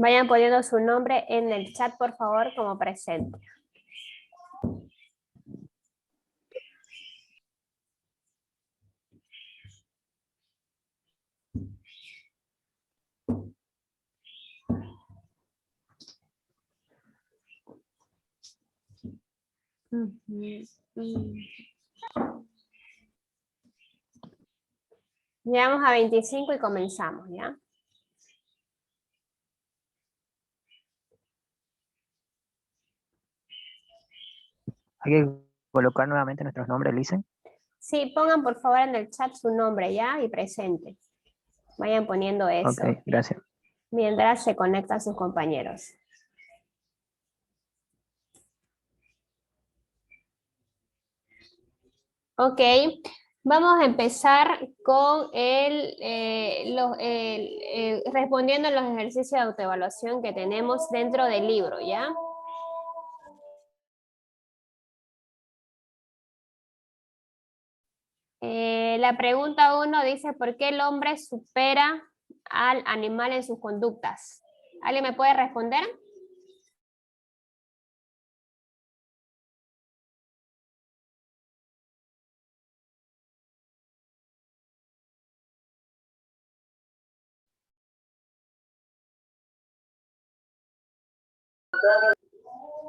Vayan poniendo su nombre en el chat, por favor, como presente. Llegamos a 25 y comenzamos, ¿ya? Hay que colocar nuevamente nuestros nombres, Licen. Sí, pongan por favor en el chat su nombre, ¿ya? Y presente. Vayan poniendo eso. Ok, gracias. Mientras se conectan sus compañeros. Ok, vamos a empezar con respondiendo a los ejercicios de autoevaluación que tenemos dentro del libro, ¿ya? La pregunta 1 dice, ¿por qué el hombre supera al animal en sus conductas? ¿Alguien me puede responder?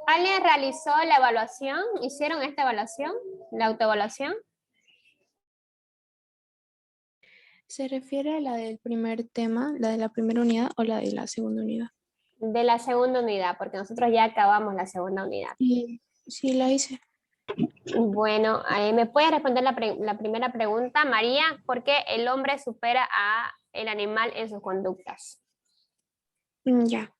¿Alguien realizó la evaluación? ¿Hicieron esta evaluación? ¿La autoevaluación? ¿Se refiere a la del primer tema, la de la primera unidad o la de la segunda unidad? De la segunda unidad, porque nosotros ya acabamos la segunda unidad. Sí, la hice. Bueno, ¿me puede responder la primera pregunta, María? ¿Por qué el hombre supera al animal en sus conductas? Ya.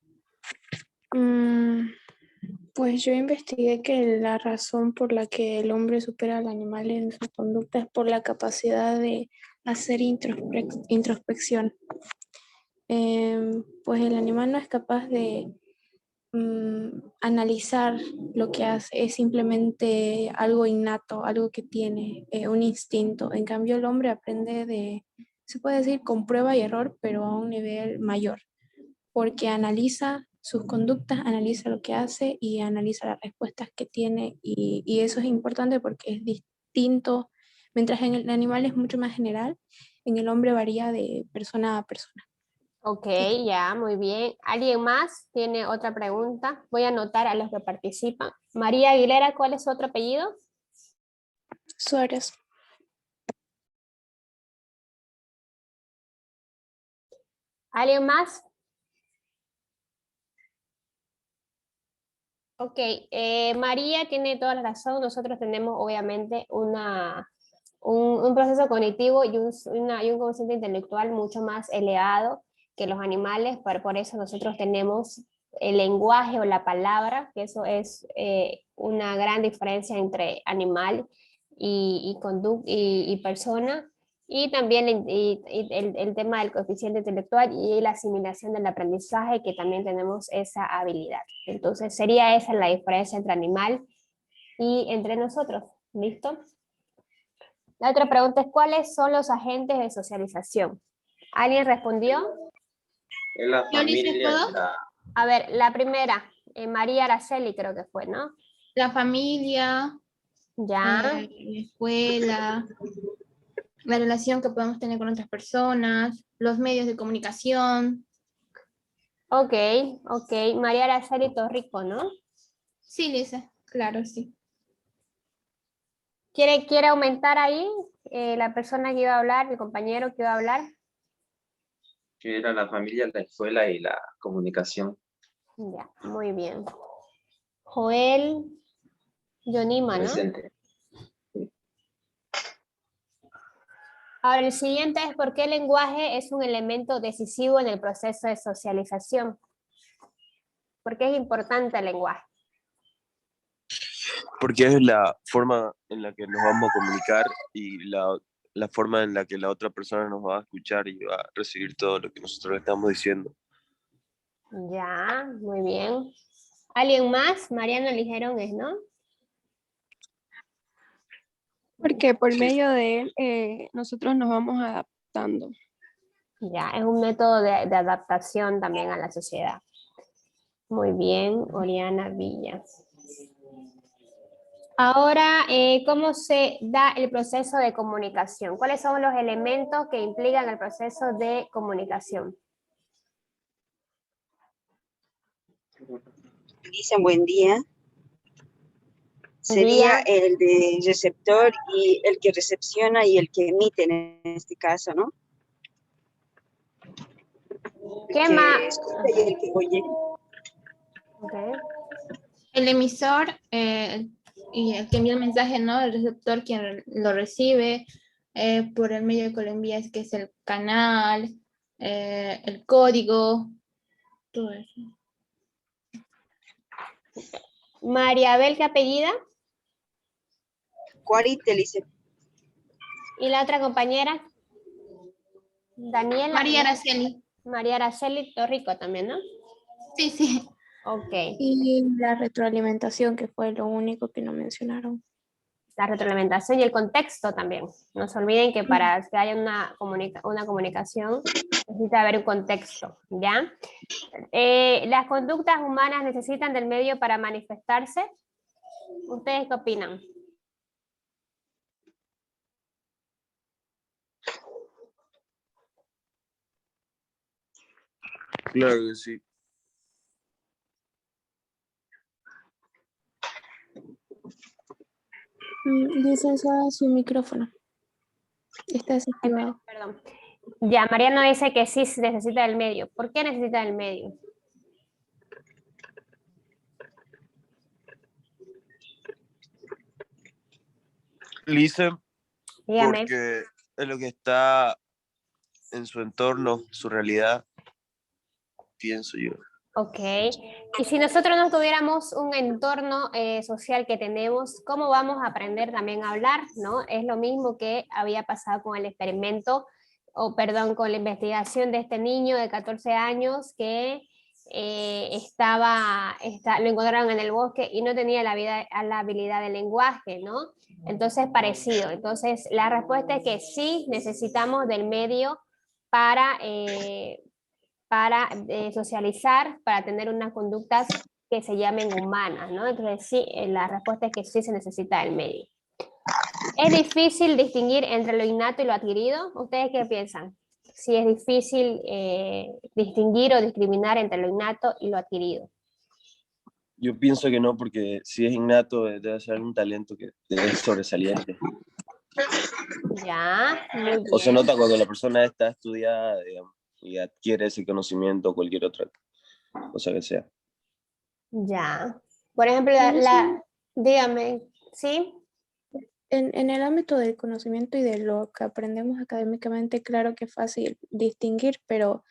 Pues yo investigué que la razón por la que el hombre supera al animal en su conducta es por la capacidad de hacer introspección. Pues el animal no es capaz de analizar lo que hace, es simplemente algo innato, algo que tiene, un instinto. En cambio, el hombre aprende se puede decir, con prueba y error, pero a un nivel mayor, porque analiza sus conductas, analiza lo que hace y analiza las respuestas que tiene, y eso es importante porque es distinto. Mientras en el animal es mucho más general, en el hombre varía de persona a persona. Ok, ya, muy bien. ¿Alguien más tiene otra pregunta? Voy a anotar a los que participan. María Aguilera, ¿cuál es su otro apellido? Suárez. ¿Alguien más? Ok, María tiene toda la razón. Nosotros tenemos obviamente un proceso cognitivo y un consciente intelectual mucho más elevado que los animales. Por eso nosotros tenemos el lenguaje o la palabra, que eso es una gran diferencia entre animal y persona. Y también el tema del coeficiente intelectual y la asimilación del aprendizaje, que también tenemos esa habilidad. Entonces sería esa la diferencia entre animal y entre nosotros. ¿Listo? La otra pregunta es, ¿cuáles son los agentes de socialización? ¿Alguien respondió? Es la familia. A ver, la primera, María Araceli creo que fue, ¿no? La familia, Ya. la escuela, la relación que podemos tener con otras personas, los medios de comunicación. Ok, ok. María Araceli Torrico, ¿no? Sí, Lisa, claro, sí. ¿Quiere aumentar ahí la persona que iba a hablar, el compañero que iba a hablar? Que era la familia, la escuela y la comunicación. Ya, muy bien. Joel Yonima, ¿no? Presente. Ahora, el siguiente es ¿por qué el lenguaje es un elemento decisivo en el proceso de socialización? ¿Por qué es importante el lenguaje? Porque es la forma en la que nos vamos a comunicar y la forma en la que la otra persona nos va a escuchar y va a recibir todo lo que nosotros le estamos diciendo. Ya, muy bien. ¿Alguien más? Mariano Ligerón es, ¿no? Porque por medio de él nosotros nos vamos adaptando. Ya, es un método de adaptación también a la sociedad. Muy bien, Oriana Villa. Ahora, ¿cómo se da el proceso de comunicación? ¿Cuáles son los elementos que implican el proceso de comunicación? Dicen buen día. Sería el de receptor y el que recepciona y el que emite en este caso, ¿no? ¿Qué El más? que escucha y el que oye. Okay. El emisor y el que envía el mensaje, ¿no? El receptor quien lo recibe por el medio que lo envía, es que es el canal, el código, todo eso. María Abel, ¿qué apellida? Cuarite, dice. ¿Y la otra compañera? Daniela. María Araceli. María Araceli Torrico también, ¿no? Sí, sí. Ok. Y la retroalimentación, que fue lo único que no mencionaron. La retroalimentación y el contexto también. No se olviden que para que haya una comunicación necesita haber un contexto, ¿ya? ¿Las conductas humanas necesitan del medio para manifestarse? ¿Ustedes qué opinan? Claro que sí. Licenciada, su micrófono está desactivado. Perdón. Ya, Mariano dice que sí se necesita del medio. ¿Por qué necesita del medio? Lice, Dígame. porque es lo que está en su entorno, su realidad, pienso yo. Ok. Y si nosotros no tuviéramos un entorno social que tenemos, ¿cómo vamos a aprender también a hablar? ¿No? Es lo mismo que había pasado con el experimento, o perdón, con la investigación de este niño de 14 años que lo encontraron en el bosque y no tenía la habilidad del lenguaje, ¿no? Entonces, parecido. Entonces, la respuesta es que sí necesitamos del medio para socializar, para tener unas conductas que se llamen humanas, ¿no? Entonces sí, la respuesta es que sí se necesita el medio. ¿Es difícil distinguir entre lo innato y lo adquirido? ¿Ustedes qué piensan? Si es difícil distinguir o discriminar entre lo innato y lo adquirido. Yo pienso que no, porque si es innato, debe ser un talento que es sobresaliente. Ya, muy bien. O se nota cuando la persona está estudiada, digamos, y adquiere ese conocimiento o cualquier otra cosa que sea. Ya. Por ejemplo, dígame, ¿sí? En el ámbito del conocimiento y de lo que aprendemos académicamente, claro que es fácil distinguir, pero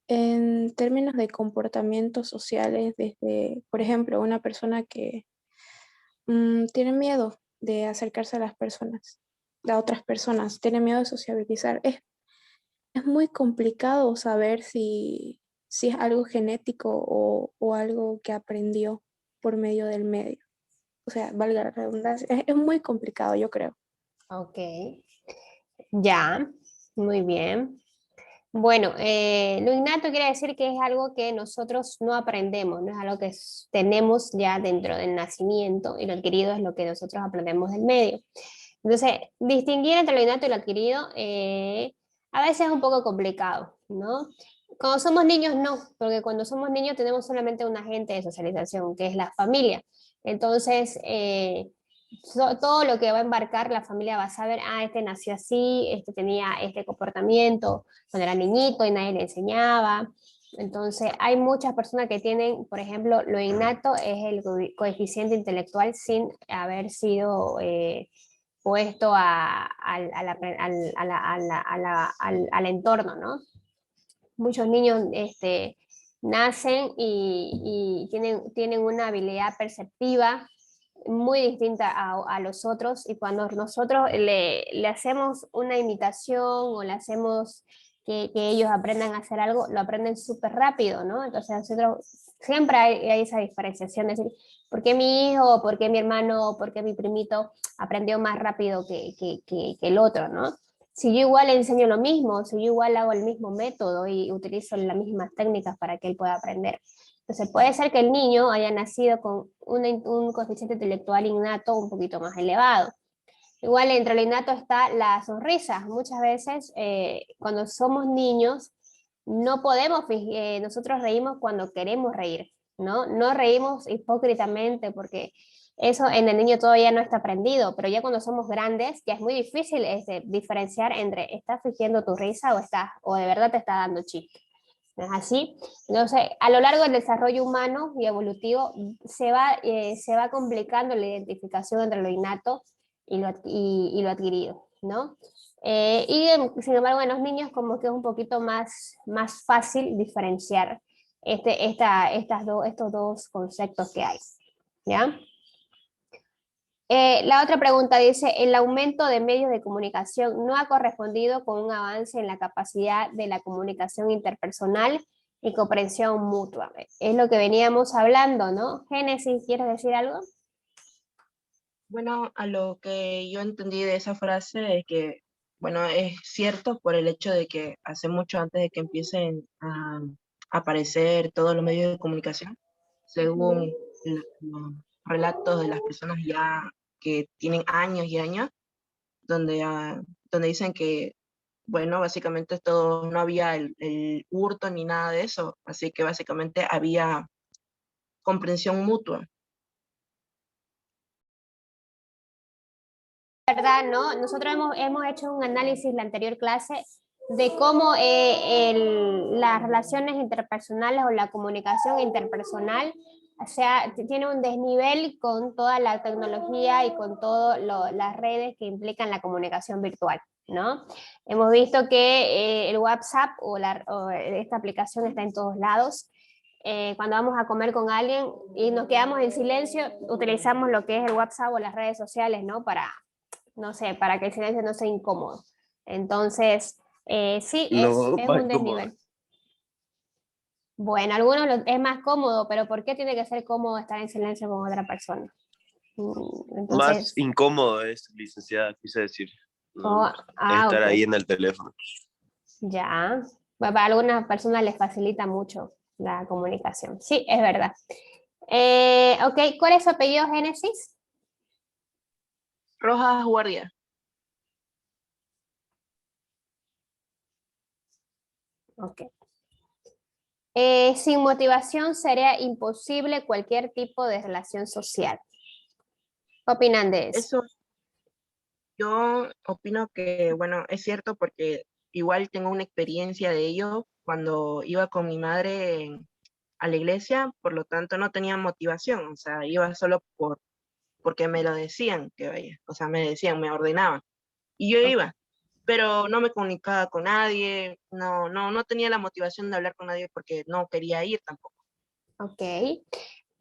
en términos de comportamientos sociales, desde, por ejemplo, una persona que tiene miedo de acercarse a las personas, a otras personas, tiene miedo de sociabilizar, es muy complicado saber si es algo genético o algo que aprendió por medio del medio. O sea, valga la redundancia, es muy complicado, yo creo. Ok. Ya, muy bien. Bueno, lo innato quiere decir que es algo que nosotros no aprendemos, no es algo que tenemos ya dentro del nacimiento, y lo adquirido es lo que nosotros aprendemos del medio. Entonces, distinguir entre lo innato y lo adquirido a veces es un poco complicado, ¿no? Cuando somos niños no, porque cuando somos niños tenemos solamente un agente de socialización, que es la familia. Entonces, todo lo que va a embarcar la familia va a saber, este nació así, este tenía este comportamiento cuando era niñito y nadie le enseñaba. Entonces, hay muchas personas que tienen, por ejemplo, lo innato es el coeficiente intelectual sin haber sido puesto al entorno, ¿no? Muchos niños nacen y tienen una habilidad perceptiva muy distinta a los otros, y cuando nosotros le hacemos una imitación o le hacemos que ellos aprendan a hacer algo, lo aprenden súper rápido, ¿no? Entonces nosotros siempre hay esa diferenciación, es decir, ¿por qué mi hijo, por qué mi hermano, por qué mi primito aprendió más rápido que el otro, ¿no? Si yo igual le enseño lo mismo, si yo igual hago el mismo método y utilizo las mismas técnicas para que él pueda aprender. Entonces puede ser que el niño haya nacido con un coeficiente intelectual innato un poquito más elevado. Igual entre lo innato está la sonrisa. Muchas veces cuando somos niños no podemos, nosotros reímos cuando queremos reír, ¿no? No reímos hipócritamente porque eso en el niño todavía no está aprendido, pero ya cuando somos grandes ya es muy difícil diferenciar entre estás fingiendo tu risa o de verdad te está dando chiste. ¿No es así? Entonces, a lo largo del desarrollo humano y evolutivo se va complicando la identificación entre lo innato y lo adquirido, ¿no? Sin embargo, en los niños como que es un poquito más fácil diferenciar estos dos conceptos que hay, ¿ya? La otra pregunta dice, el aumento de medios de comunicación no ha correspondido con un avance en la capacidad de la comunicación interpersonal y comprensión mutua. Es lo que veníamos hablando, ¿no? Génesis, ¿quieres decir algo? Bueno, a lo que yo entendí de esa frase es que, bueno, es cierto por el hecho de que hace mucho antes de que empiecen a aparecer todos los medios de comunicación, según los relatos de las personas ya que tienen años y años, donde dicen que, bueno, básicamente todo, no había el hurto ni nada de eso, así que básicamente había comprensión mutua. ¿Verdad, no? Nosotros hemos hecho un análisis en la anterior clase de cómo las relaciones interpersonales o la comunicación interpersonal, o sea, tiene un desnivel con toda la tecnología y con todas las redes que implican la comunicación virtual, ¿no? Hemos visto que el WhatsApp o esta aplicación está en todos lados. Cuando vamos a comer con alguien y nos quedamos en silencio, utilizamos lo que es el WhatsApp o las redes sociales, ¿no? No sé, para que el silencio no sea incómodo. Entonces, sí, No, es más un cómodo. desnivel. Bueno, algunos es más cómodo, pero ¿por qué tiene que ser cómodo estar en silencio con otra persona? Más Entonces, incómodo es, licenciada, quise decir. No, estar ok, ahí en el teléfono. ya. Bueno, para algunas personas les facilita mucho la comunicación. Sí, es verdad. Ok, ¿cuál es su apellido, Génesis? Rojas Guardia. Ok. Sin motivación sería imposible cualquier tipo de relación social. ¿Qué opinan de eso? Eso yo opino que, bueno, es cierto porque igual tengo una experiencia de ello cuando iba con mi madre a la iglesia, por lo tanto no tenía motivación, o sea, iba solo porque me lo decían que vaya, o sea, me decían, me ordenaban, y yo iba, pero no me comunicaba con nadie, no tenía la motivación de hablar con nadie porque no quería ir tampoco. Ok.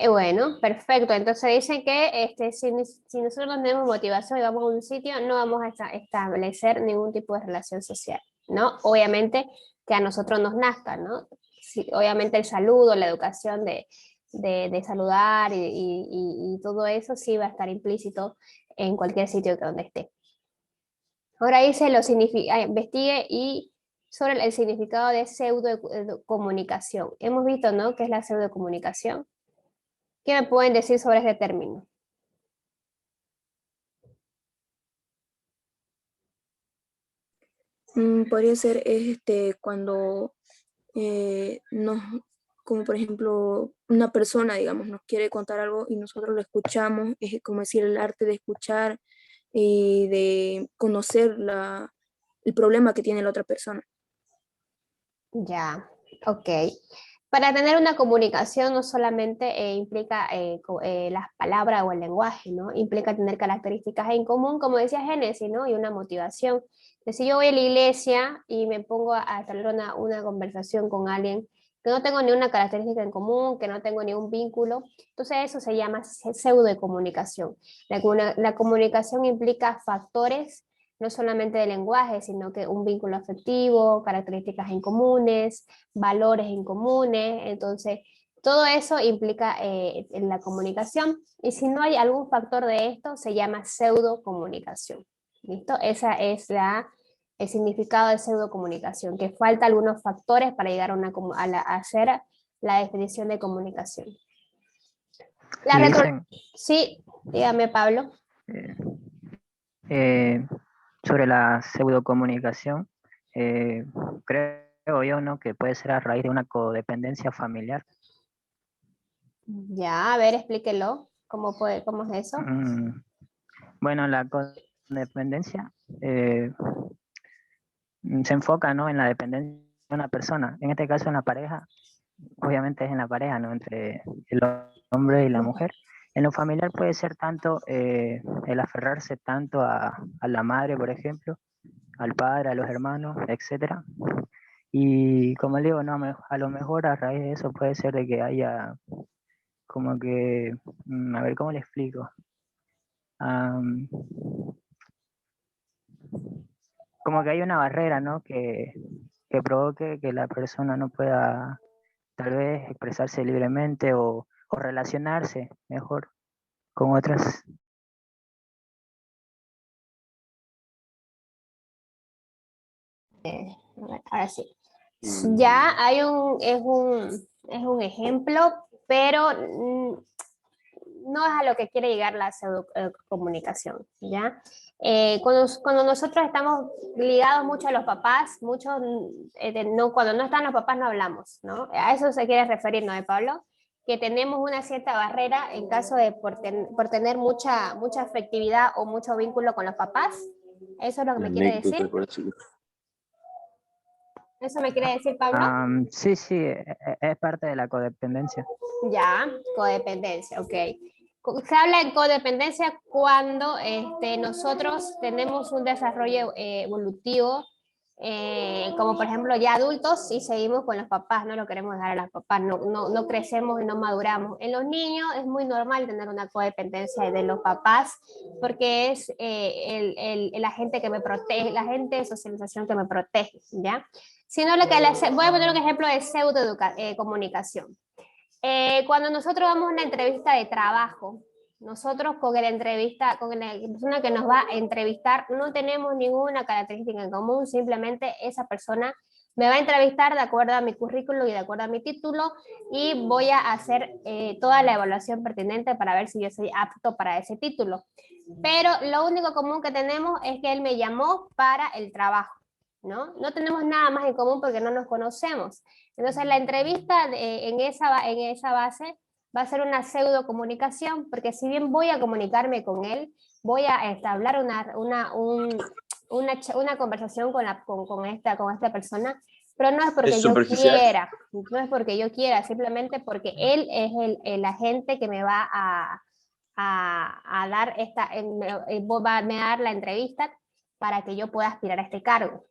Bueno, perfecto. Entonces dicen que si nosotros no tenemos motivación y vamos a un sitio, no vamos a establecer ningún tipo de relación social, ¿no? Obviamente que a nosotros nos nazca, ¿no? Sí, obviamente el saludo, la educación de saludar y todo eso sí va a estar implícito en cualquier sitio que donde esté. Ahora dice investigue sobre el significado de pseudocomunicación. Hemos visto, ¿no? ¿Qué es la pseudocomunicación? ¿Qué me pueden decir sobre este término? Podría ser cuando nos, como por ejemplo, una persona, digamos, nos quiere contar algo y nosotros lo escuchamos, es como decir el arte de escuchar y de conocer el problema que tiene la otra persona. Ya, ok. Para tener una comunicación no solamente implica las palabras o el lenguaje, ¿no? Implica tener características en común, como decía Génesis, ¿no? Y una motivación. Entonces, si yo voy a la iglesia y me pongo a establecer una conversación con alguien que no tengo ni una característica en común, que no tengo ni un vínculo, entonces eso se llama pseudocomunicación. La comunicación implica factores no solamente de lenguaje, sino que un vínculo afectivo, características en comunes, valores en comunes, entonces todo eso implica en la comunicación y si no hay algún factor de esto se llama pseudocomunicación. ¿Listo? Esa es el significado de pseudocomunicación, que falta algunos factores para llegar a ser la definición de comunicación. La Y retro... dicen, Sí, dígame, Pablo. sobre la pseudocomunicación, creo yo, ¿no? Que puede ser a raíz de una codependencia familiar. Ya, a ver, explíquelo. ¿Cómo es eso? Bueno, la codependencia se enfoca, ¿no? En la dependencia de una persona. En este caso, en la pareja, obviamente es en la pareja, ¿no? Entre el hombre y la mujer. En lo familiar puede ser tanto el aferrarse tanto a la madre, por ejemplo, al padre, a los hermanos, etcétera. Y como le digo, no, a lo mejor a raíz de eso puede ser de que haya como que, a ver, ¿cómo le explico? Como que hay una barrera, ¿no? Que provoque que la persona no pueda tal vez expresarse libremente o relacionarse mejor con otras. Ahora sí. Ya hay es un ejemplo, pero no es a lo que quiere llegar la pseudocomunicación, ¿ya? Cuando nosotros estamos ligados mucho a los papás, cuando no están los papás no hablamos, ¿no? A eso se quiere referir, ¿no, Pablo? Que tenemos una cierta barrera en caso de por tener mucha afectividad o mucho vínculo con los papás. ¿Eso es lo que me quiere decir? ¿Eso me quiere decir, Pablo? Sí, es parte de la codependencia. Ya, codependencia, ok. Se habla de codependencia cuando nosotros tenemos un desarrollo evolutivo, como por ejemplo ya adultos y seguimos con los papás, no lo queremos dejar a los papás, no crecemos y no maduramos. En los niños es muy normal tener una codependencia de los papás porque es el agente que me protege, el agente de socialización que me protege, ¿ya? Sino voy a poner un ejemplo de pseudo-comunicación. Cuando nosotros vamos a una entrevista de trabajo, nosotros con la persona que nos va a entrevistar no tenemos ninguna característica en común, simplemente esa persona me va a entrevistar de acuerdo a mi currículo y de acuerdo a mi título y voy a hacer toda la evaluación pertinente para ver si yo soy apto para ese título. Pero lo único común que tenemos es que él me llamó para el trabajo, ¿no? No tenemos nada más en común porque no nos conocemos. Entonces la entrevista en esa base va a ser una pseudo comunicación, porque si bien voy a comunicarme con él, voy a entablar una conversación con esta persona, pero no es porque ¿Es yo superficial? quiera, no es porque yo quiera, simplemente porque él es el agente que me va a dar me va a dar la entrevista para que yo pueda aspirar a este cargo.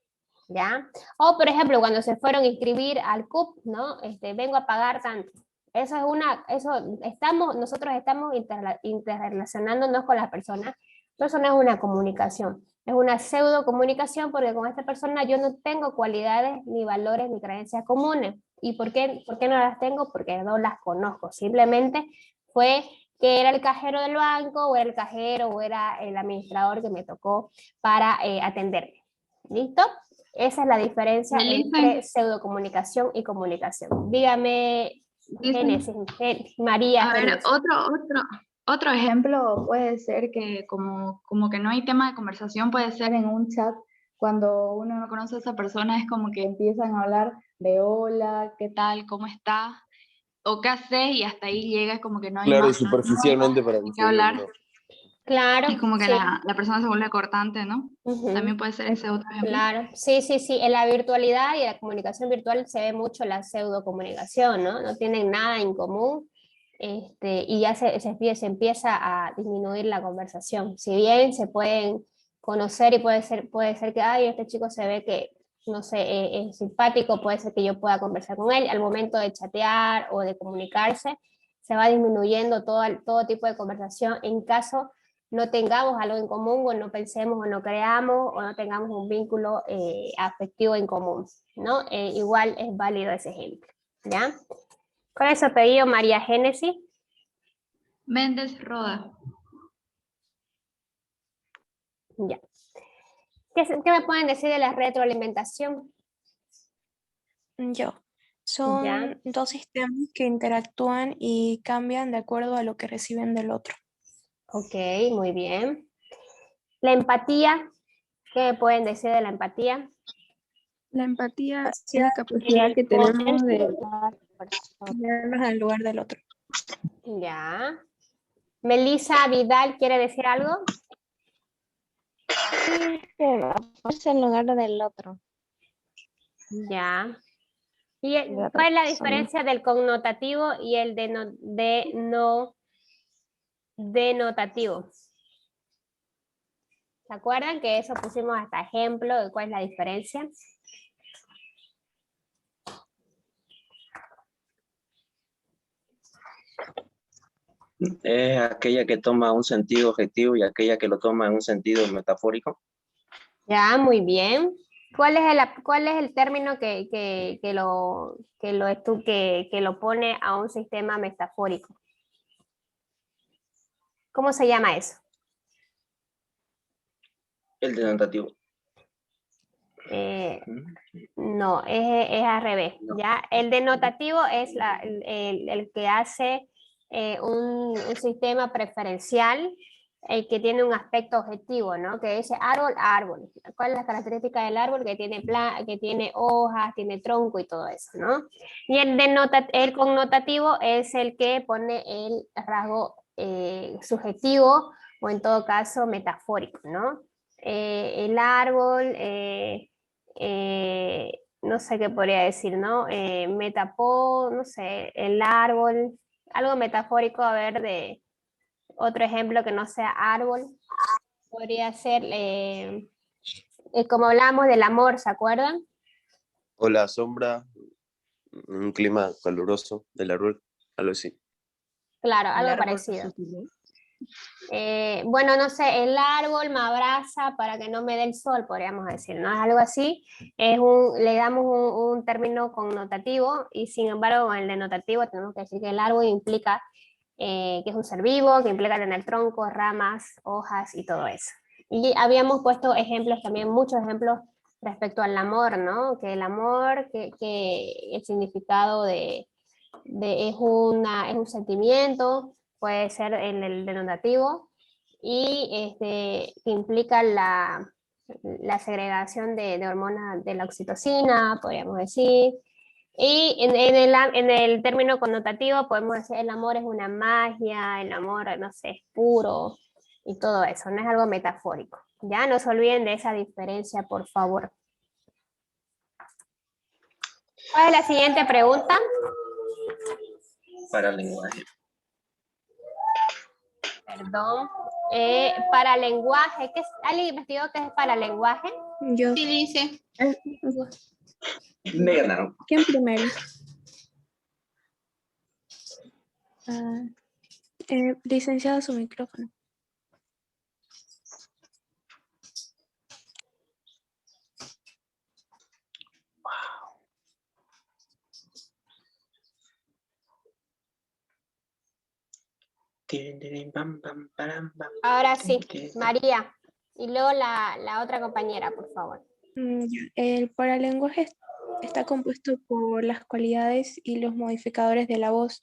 ¿Ya? O, por ejemplo, cuando se fueron a inscribir al CUP, ¿no? Vengo a pagar tanto. Nosotros estamos interrelacionándonos con las personas, pero eso no es una comunicación, es una pseudo comunicación porque con esta persona yo no tengo cualidades, ni valores, ni creencias comunes. ¿Y por qué no las tengo? Porque no las conozco, simplemente fue que era el cajero del banco, o era el cajero, o era el administrador que me tocó para atenderme. ¿Listo? Esa es la diferencia entre pseudocomunicación y comunicación. Dígame, Génesis, María. A ver, Génesis. otro ejemplo puede ser que como que no hay tema de conversación, puede ser en un chat, cuando uno no conoce a esa persona, es como que empiezan a hablar de hola, ¿qué tal? ¿Cómo estás? ¿O qué haces? Y hasta ahí llega, es como que no hay Claro, más superficialmente para de qué conseguir hablar. uno. Claro, Es como que sí. la persona se vuelve cortante, ¿no? También puede ser ese otro ejemplo. Claro, sí. En la virtualidad y en la comunicación virtual se ve mucho la pseudocomunicación, ¿no? No tienen nada en común, y ya se empieza a disminuir la conversación. Si bien se pueden conocer y puede ser que, ay, este chico se ve que, no sé, es simpático, puede ser que yo pueda conversar con él, al momento de chatear o de comunicarse, se va disminuyendo todo tipo de conversación en caso no tengamos algo en común, o no pensemos o no creamos, o no tengamos un vínculo afectivo en común, ¿no? Igual es válido ese ejemplo, ¿ya? ¿Cuál es su apellido, María Génesis? Méndez Roda. Ya. ¿Qué me pueden decir de la retroalimentación? Yo. Son dos sistemas que interactúan y cambian de acuerdo a lo que reciben del otro. Ok, muy bien. La empatía, ¿qué me pueden decir de la empatía? La empatía es la capacidad que tenemos de Ponernos en el lugar del otro. Ya. Melissa Vidal, ¿quiere decir algo? Ponerse en lugar del otro. Ya. ¿Y cuál es la diferencia del connotativo y el denotativo? ¿Se acuerdan que eso pusimos hasta ejemplo de cuál es la diferencia? Es aquella que toma un sentido objetivo y aquella que lo toma en un sentido metafórico. Ya, muy bien. ¿Cuál es el término que lo pone a un sistema metafórico? ¿Cómo se llama eso? El denotativo. No, es al revés. ¿Ya? El denotativo es el que hace un sistema preferencial, el que tiene un aspecto objetivo, ¿no? Que dice árbol, árbol. ¿Cuál es la característica del árbol? Que tiene hojas, tiene tronco y todo eso, ¿no? Y el connotativo es el que pone el rasgo subjetivo o en todo caso metafórico, ¿no? El árbol, no sé qué podría decir, ¿no? No sé, el árbol, algo metafórico, a ver, de otro ejemplo que no sea árbol, podría ser, como hablamos del amor, ¿se acuerdan? O la sombra, un clima caluroso del árbol, algo así. Claro, algo parecido. Bueno, no sé, el árbol me abraza para que no me dé el sol, podríamos decir, ¿no? Es algo así, le damos un término connotativo y sin embargo en el denotativo tenemos que decir que el árbol implica que es un ser vivo, que implica tener troncos, ramas, hojas y todo eso. Y habíamos puesto ejemplos también, muchos ejemplos respecto al amor, ¿no? Que el amor, que el significado es un sentimiento, puede ser en el denotativo, y que implica la segregación de hormonas de la oxitocina, podríamos decir. Y en el término connotativo podemos decir el amor es una magia, el amor, no sé, es puro, y todo eso, no es algo metafórico. Ya no se olviden de esa diferencia, por favor. ¿Cuál es la siguiente pregunta? Para el lenguaje. Perdón. Para lenguaje, ¿alguien investigó qué es para lenguaje? Yo. Sí, dice. Me ganaron. ¿Quién primero? Licenciado, su micrófono. Ahora sí, María. Y luego la otra compañera, por favor. El paralenguaje está compuesto por las cualidades y los modificadores de la voz.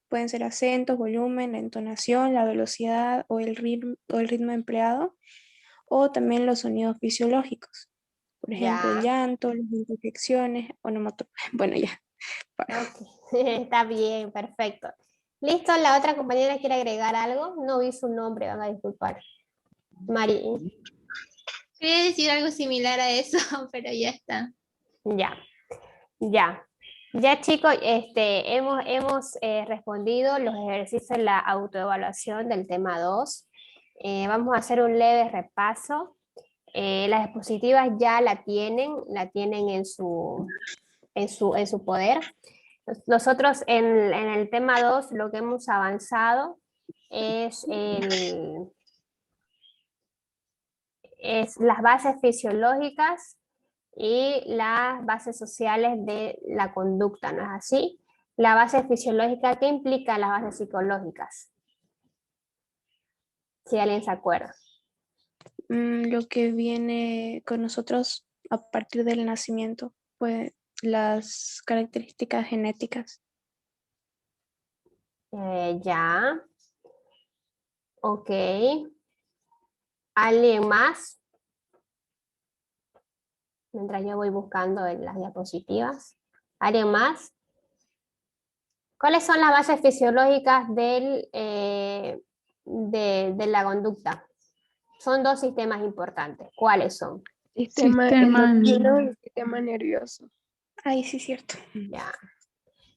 Pueden ser acentos, volumen, la entonación, la velocidad o el ritmo empleado, o también los sonidos fisiológicos. Por ejemplo, el llanto, las interjecciones, bueno, ya. Okay. Está bien, perfecto. ¿Listo? ¿La otra compañera quiere agregar algo? No vi su nombre, van a disculpar. Mari. Quería decir algo similar a eso, pero ya está. Ya chicos, hemos respondido los ejercicios de la autoevaluación del tema 2. Vamos a hacer un leve repaso. Las diapositivas ya la tienen en su poder. Nosotros en el tema 2 lo que hemos avanzado es las bases fisiológicas y las bases sociales de la conducta, ¿no es así? La base fisiológica, ¿qué implica las bases psicológicas? Si alguien se acuerda. Lo que viene con nosotros a partir del nacimiento, pues las características genéticas. Ya. Ok. ¿Alguien más? Mientras yo voy buscando en las diapositivas. ¿Alguien más? ¿Cuáles son las bases fisiológicas de la conducta? Son dos sistemas importantes. ¿Cuáles son? Sistema endocrino y sistema nervioso. Ay, sí, cierto. Ya.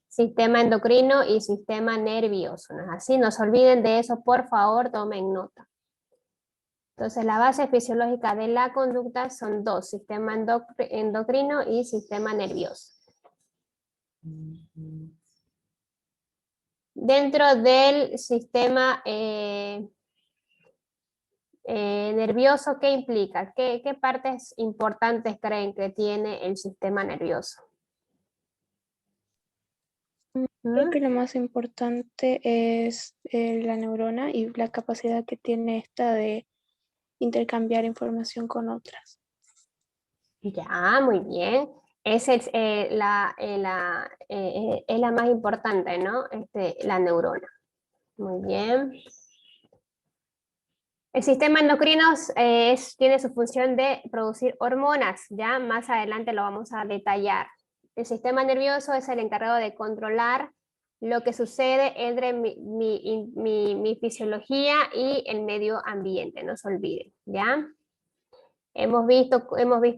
Sistema endocrino y sistema nervioso, ¿no es así? No se olviden de eso, por favor, tomen nota. Entonces, la base fisiológica de la conducta son dos, sistema endocrino y sistema nervioso. Dentro del sistema nervioso, ¿qué implica? ¿Qué partes importantes creen que tiene el sistema nervioso? Creo que lo más importante es la neurona y la capacidad que tiene esta de intercambiar información con otras. Ya, muy bien. Esa es la más importante, ¿no? La neurona. Muy bien. El sistema endocrino tiene su función de producir hormonas, ya más adelante lo vamos a detallar. El sistema nervioso es el encargado de controlar lo que sucede entre mi fisiología y el medio ambiente, no se olviden, ¿ya? Hemos visto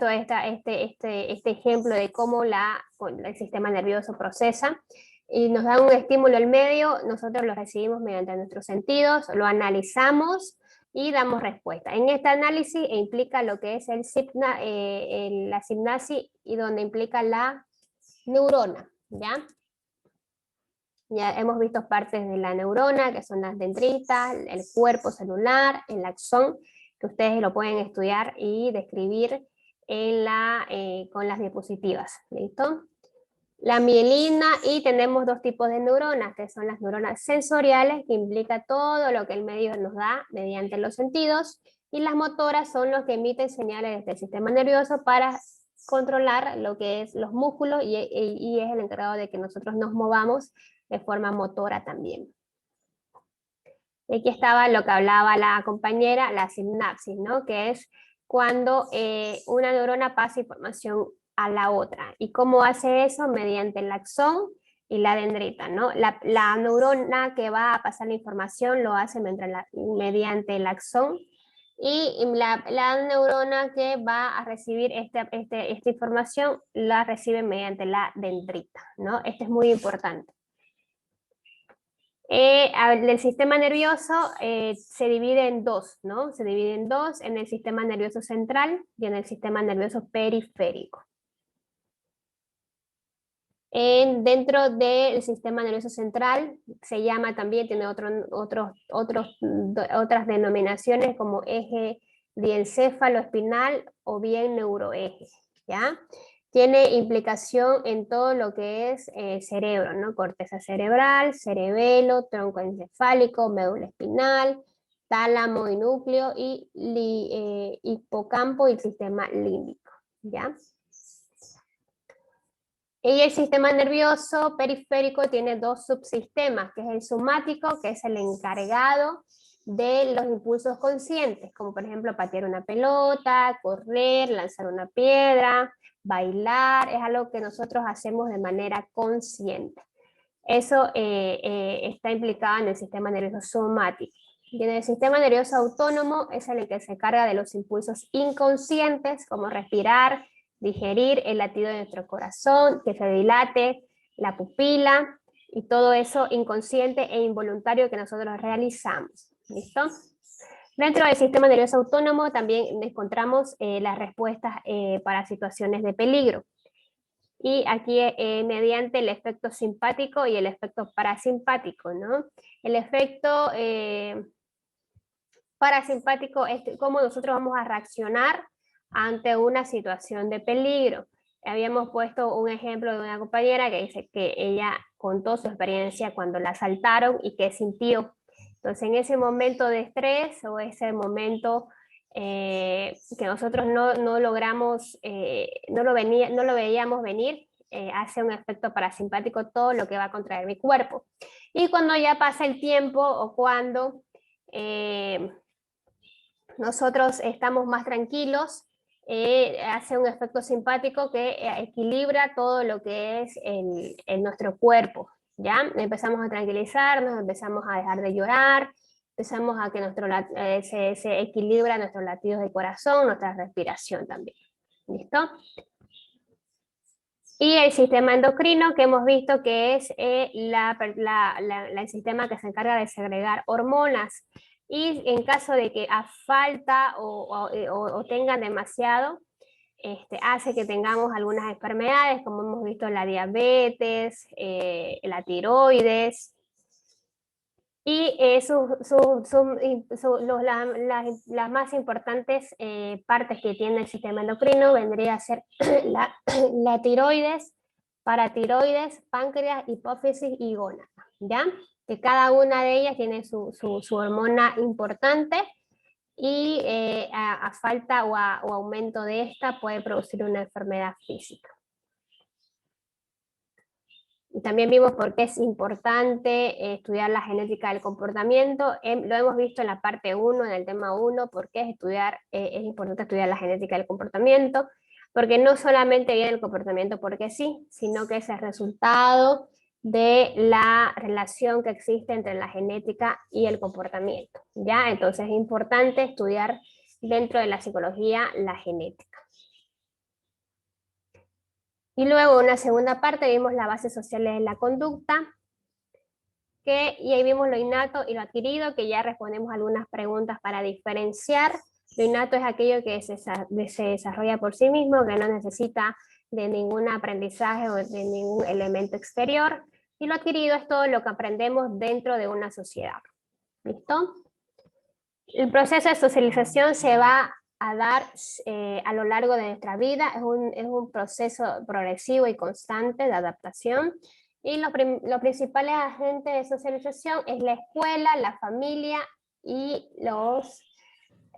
este ejemplo de cómo el sistema nervioso procesa y nos da un estímulo al medio, nosotros lo recibimos mediante nuestros sentidos, lo analizamos y damos respuesta. En este análisis implica lo que es la sinapsis y donde implica la neurona, ¿ya? Ya hemos visto partes de la neurona, que son las dendritas, el cuerpo celular, el axón, que ustedes lo pueden estudiar y describir con las diapositivas, ¿listo? La mielina, y tenemos dos tipos de neuronas, que son las neuronas sensoriales, que implica todo lo que el medio nos da mediante los sentidos, y las motoras son los que emiten señales desde el sistema nervioso para controlar lo que es los músculos y es el encargado de que nosotros nos movamos de forma motora también. Aquí estaba lo que hablaba la compañera, la sinapsis, ¿no? Que es cuando una neurona pasa información a la otra. ¿Y cómo hace eso? Mediante el axón y la dendrita, ¿no? La neurona que va a pasar la información lo hace mediante el axón, y la neurona que va a recibir esta información la recibe mediante la dendrita, ¿no? Esto es muy importante. El sistema nervioso se divide en dos, ¿no? Se divide en dos, en el sistema nervioso central y en el sistema nervioso periférico. Dentro del sistema nervioso central se llama también, tiene otras denominaciones como eje diencéfalo espinal o bien neuroeje, ¿ya? Tiene implicación en todo lo que es cerebro, ¿no? Corteza cerebral, cerebelo, tronco encefálico, médula espinal, tálamo y núcleo, y hipocampo y el sistema límbico, ¿ya? Y el sistema nervioso periférico tiene dos subsistemas, que es el somático, que es el encargado de los impulsos conscientes, como por ejemplo patear una pelota, correr, lanzar una piedra, bailar, es algo que nosotros hacemos de manera consciente. Eso está implicado en el sistema nervioso somático. Y en el sistema nervioso autónomo es el que se encarga de los impulsos inconscientes, como respirar, digerir, el latido de nuestro corazón, que se dilate, la pupila, y todo eso inconsciente e involuntario que nosotros realizamos. ¿Listo? Dentro del sistema nervioso autónomo también encontramos las respuestas para situaciones de peligro. Y aquí mediante el efecto simpático y el efecto parasimpático, ¿no? El efecto parasimpático es cómo nosotros vamos a reaccionar ante una situación de peligro. Habíamos puesto un ejemplo de una compañera que dice que ella contó su experiencia cuando la asaltaron y que sintió. Entonces, en ese momento de estrés o ese momento que nosotros no logramos, no lo veíamos venir, hace un efecto parasimpático todo lo que va a contraer mi cuerpo. Y cuando ya pasa el tiempo o cuando nosotros estamos más tranquilos, hace un efecto simpático que equilibra todo lo que es nuestro cuerpo, ¿ya? Empezamos a tranquilizarnos, empezamos a dejar de llorar, empezamos a que se equilibra nuestros latidos de corazón, nuestra respiración también. ¿Listo? Y el sistema endocrino, que hemos visto que es el sistema que se encarga de segregar hormonas. Y en caso de que a falta o tengan demasiado, hace que tengamos algunas enfermedades, como hemos visto la diabetes, la tiroides. Y las más importantes partes que tiene el sistema endocrino vendría a ser la tiroides, paratiroides, páncreas, hipófisis y gónada, ¿ya? Que cada una de ellas tiene su hormona importante y a falta o aumento de esta puede producir una enfermedad física. Y también vimos por qué es importante estudiar la genética del comportamiento. Lo hemos visto en la parte 1, en el tema 1, por qué es importante estudiar la genética del comportamiento, porque no solamente viene el comportamiento porque sí, sino que es el resultado de la relación que existe entre la genética y el comportamiento, ¿ya? Entonces es importante estudiar dentro de la psicología la genética. Y luego en una segunda parte vimos las bases sociales de la conducta, y ahí vimos lo innato y lo adquirido, que ya respondemos algunas preguntas para diferenciar. Lo innato es aquello que se desarrolla por sí mismo, que no necesita de ningún aprendizaje o de ningún elemento exterior, y lo adquirido es todo lo que aprendemos dentro de una sociedad. ¿Listo? El proceso de socialización se va a dar a lo largo de nuestra vida, es un proceso progresivo y constante de adaptación, y los principales agentes de socialización es la escuela, la familia y los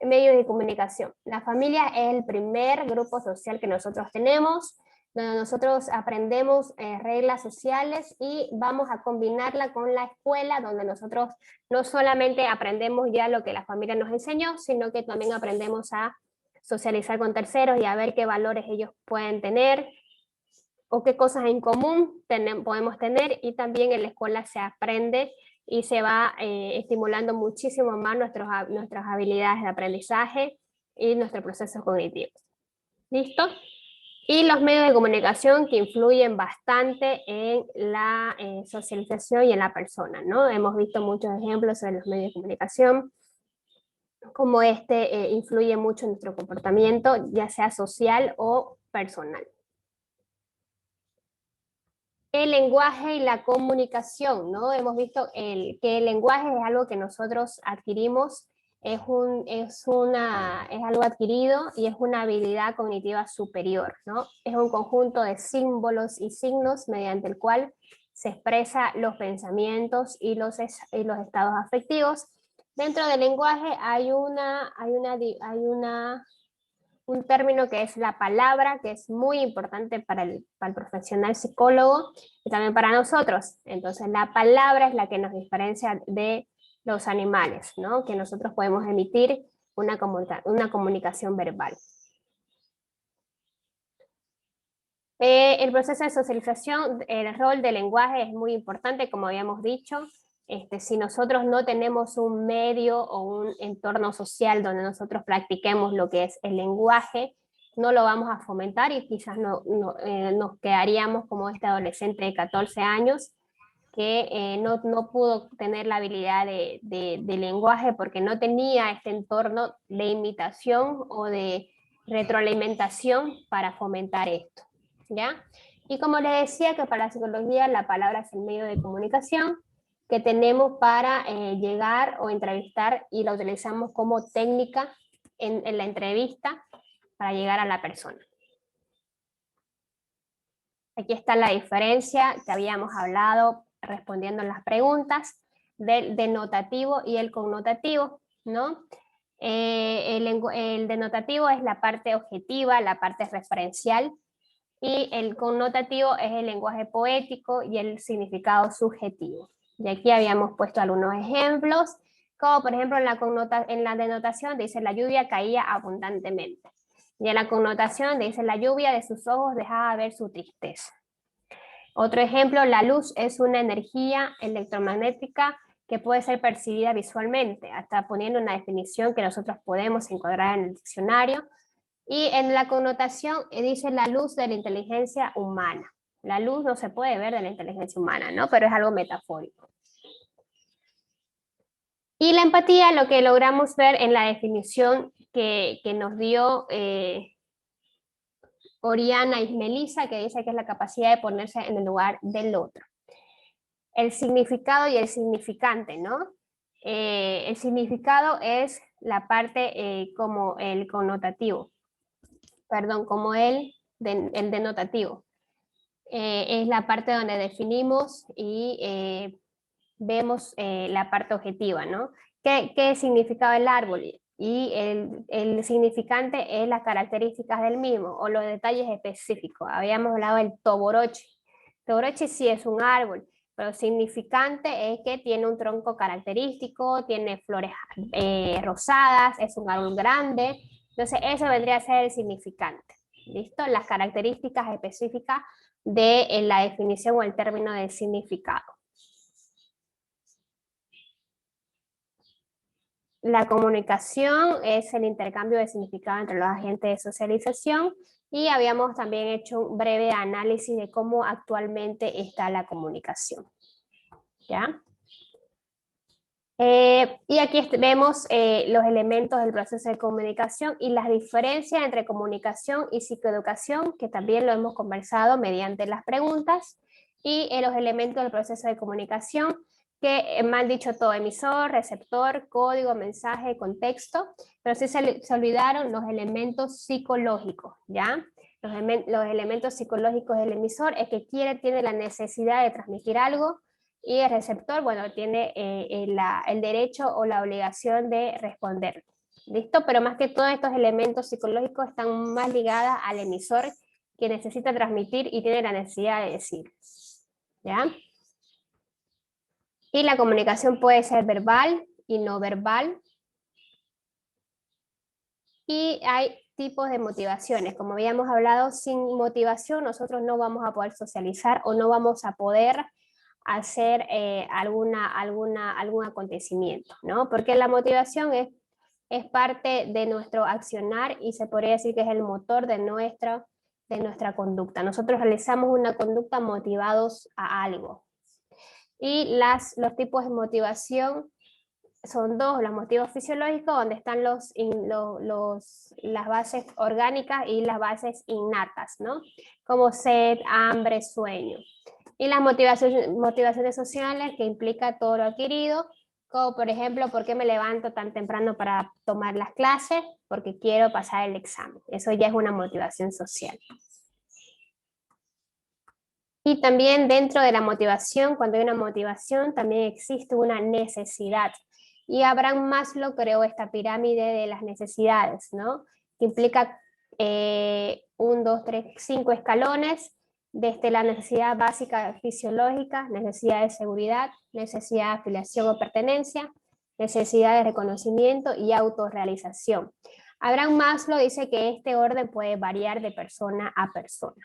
medios de comunicación. La familia es el primer grupo social que nosotros tenemos, donde nosotros aprendemos reglas sociales y vamos a combinarla con la escuela, donde nosotros no solamente aprendemos ya lo que la familia nos enseñó, sino que también aprendemos a socializar con terceros y a ver qué valores ellos pueden tener o qué cosas en común podemos tener, y también en la escuela se aprende y se va estimulando muchísimo más nuestras habilidades de aprendizaje y nuestros procesos cognitivos. ¿Listo? Y los medios de comunicación que influyen bastante en la socialización y en la persona, ¿no? Hemos visto muchos ejemplos sobre los medios de comunicación, como influye mucho en nuestro comportamiento, ya sea social o personal. El lenguaje y la comunicación, ¿no? Hemos visto que el lenguaje es algo que nosotros adquirimos, es algo adquirido y es una habilidad cognitiva superior, ¿no? Es un conjunto de símbolos y signos mediante el cual se expresa los pensamientos y los estados afectivos. Dentro del lenguaje hay un término que es la palabra, que es muy importante para el profesional psicólogo y también para nosotros. Entonces la palabra es la que nos diferencia de los animales, ¿no? Que nosotros podemos emitir una comunicación verbal. El proceso de socialización, el rol del lenguaje es muy importante, como habíamos dicho. Si nosotros no tenemos un medio o un entorno social donde nosotros practiquemos lo que es el lenguaje, no lo vamos a fomentar y quizás nos quedaríamos como este adolescente de 14 años que no pudo tener la habilidad de lenguaje porque no tenía este entorno de imitación o de retroalimentación para fomentar esto, ¿ya? Y como les decía, que para la psicología la palabra es el medio de comunicación que tenemos para llegar o entrevistar, y la utilizamos como técnica en la entrevista para llegar a la persona. Aquí está la diferencia que habíamos hablado respondiendo las preguntas del denotativo y el connotativo, ¿no? El denotativo es la parte objetiva, la parte referencial, y el connotativo es el lenguaje poético y el significado subjetivo. Y aquí habíamos puesto algunos ejemplos, como por ejemplo en la denotación dice la lluvia caía abundantemente. Y en la connotación dice la lluvia de sus ojos dejaba ver su tristeza. Otro ejemplo, la luz es una energía electromagnética que puede ser percibida visualmente, hasta poniendo una definición que nosotros podemos encontrar en el diccionario. Y en la connotación dice la luz de la inteligencia humana. La luz no se puede ver de la inteligencia humana, ¿no? Pero es algo metafórico. Y la empatía, lo que logramos ver en la definición que nos dio Oriana y Melissa, que dice que es la capacidad de ponerse en el lugar del otro. El significado y el significante, ¿no? El significado es la parte como el connotativo, perdón, como el denotativo. Es la parte donde definimos y vemos la parte objetiva, ¿no? ¿Qué significaba el árbol? Y el significante es las características del mismo o los detalles específicos. Habíamos hablado del toboroche. Toboroche sí es un árbol, pero significante es que tiene un tronco característico, tiene flores rosadas, es un árbol grande. Entonces, eso vendría a ser el significante. ¿Listo? Las características específicas de la definición o el término del significado. La comunicación es el intercambio de significado entre los agentes de socialización y habíamos también hecho un breve análisis de cómo actualmente está la comunicación. ¿Ya? Y aquí vemos los elementos del proceso de comunicación y las diferencias entre comunicación y psicoeducación, que también lo hemos conversado mediante las preguntas, y los elementos del proceso de comunicación, que me han dicho todo: emisor, receptor, código, mensaje, contexto, pero sí se olvidaron los elementos psicológicos, ¿ya? Los elementos psicológicos del emisor es que tiene la necesidad de transmitir algo, y el receptor, bueno, tiene el derecho o la obligación de responder. ¿Listo? Pero más que todos estos elementos psicológicos están más ligados al emisor, que necesita transmitir y tiene la necesidad de decir. ¿Ya? Y la comunicación puede ser verbal y no verbal. Y hay tipos de motivaciones. Como habíamos hablado, sin motivación nosotros no vamos a poder socializar o no vamos a poder hacer algún acontecimiento, ¿no? Porque la motivación es parte de nuestro accionar y se podría decir que es el motor de nuestra conducta. Nosotros realizamos una conducta motivados a algo. Y los tipos de motivación son dos: los motivos fisiológicos, donde están las bases orgánicas, y las bases innatas, ¿no? Como sed, hambre, sueño. Y las motivaciones sociales, que implica todo lo adquirido, como por ejemplo, ¿por qué me levanto tan temprano para tomar las clases? Porque quiero pasar el examen. Eso ya es una motivación social. Y también dentro de la motivación, cuando hay una motivación, también existe una necesidad. Y Abraham Maslow creó esta pirámide de las necesidades, ¿no? Que implica 1, 2, 3, 5 escalones, desde la necesidad básica fisiológica, necesidad de seguridad, necesidad de afiliación o pertenencia, necesidad de reconocimiento y autorrealización. Abraham Maslow dice que este orden puede variar de persona a persona.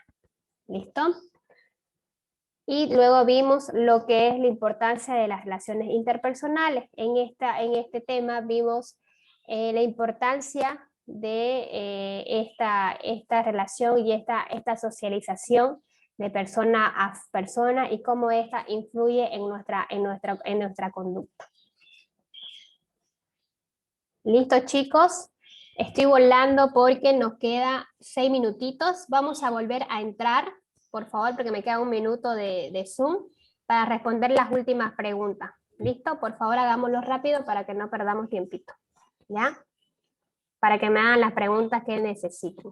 ¿Listo? Y luego vimos lo que es la importancia de las relaciones interpersonales. En este tema vimos la importancia de esta relación y esta socialización de persona a persona y cómo esta influye en nuestra conducta. ¿Listo, chicos? Estoy volando porque nos queda 6 minutitos. Vamos a volver a entrar, por favor, porque me queda 1 minuto de Zoom para responder las últimas preguntas. ¿Listo? Por favor, hagámoslo rápido para que no perdamos tiempito. ¿Ya? Para que me hagan las preguntas que necesiten.